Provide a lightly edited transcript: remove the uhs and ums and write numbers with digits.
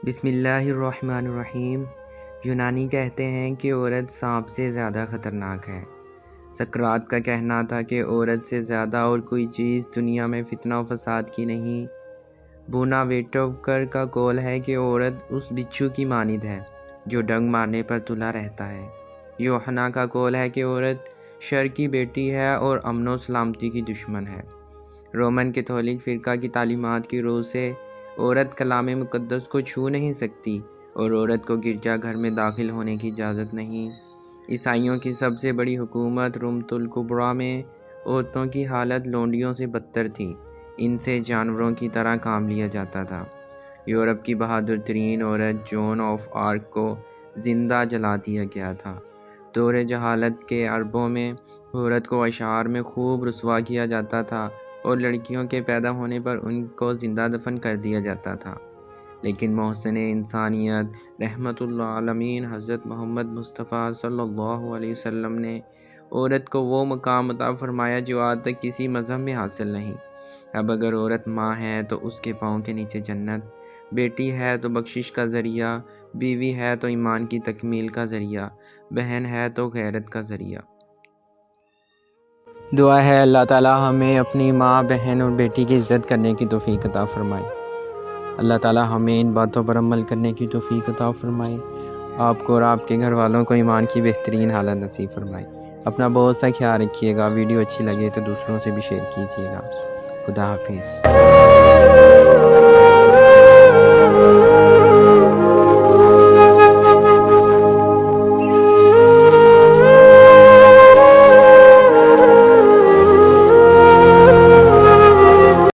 بسم اللہ الرحمن الرحیم۔ یونانی کہتے ہیں کہ عورت سانپ سے زیادہ خطرناک ہے۔ سقراط کا کہنا تھا کہ عورت سے زیادہ اور کوئی چیز دنیا میں فتنہ و فساد کی نہیں۔ بوناویٹوکر کا قول ہے کہ عورت اس بچھو کی مانند ہے جو ڈنگ مارنے پر تلا رہتا ہے۔ یوحنا کا قول ہے کہ عورت شر کی بیٹی ہے اور امن و سلامتی کی دشمن ہے۔ رومن کیتھولک فرقہ کی تعلیمات کی روح سے عورت کلام مقدس کو چھو نہیں سکتی اور عورت کو گرجا گھر میں داخل ہونے کی اجازت نہیں۔ عیسائیوں کی سب سے بڑی حکومت رمت الکبریٰ میں عورتوں کی حالت لونڈیوں سے بدتر تھی۔ ان سے جانوروں کی طرح کام لیا جاتا تھا۔ یورپ کی بہادر ترین عورت جون آف آرک کو زندہ جلا دیا گیا تھا۔ دور جہالت کے عربوں میں عورت کو اشعار میں خوب رسوا کیا جاتا تھا اور لڑکیوں کے پیدا ہونے پر ان کو زندہ دفن کر دیا جاتا تھا، لیکن محسن انسانیت رحمت اللہ عالمین حضرت محمد مصطفیٰ صلی اللہ علیہ وسلم نے عورت کو وہ مقام عطا فرمایا جو آج تک کسی مذہب میں حاصل نہیں۔ اب اگر عورت ماں ہے تو اس کے پاؤں کے نیچے جنت، بیٹی ہے تو بخشش کا ذریعہ، بیوی ہے تو ایمان کی تکمیل کا ذریعہ، بہن ہے تو غیرت کا ذریعہ۔ دعا ہے اللہ تعالی ہمیں اپنی ماں، بہن اور بیٹی کی عزت کرنے کی توفیق عطا فرمائے۔ اللہ تعالی ہمیں ان باتوں پر عمل کرنے کی توفیق عطا فرمائے۔ آپ کو اور آپ کے گھر والوں کو ایمان کی بہترین حالت نصیب فرمائے۔ اپنا بہت سا خیال رکھیے گا۔ ویڈیو اچھی لگے تو دوسروں سے بھی شیئر کیجیے گا۔ خدا حافظ۔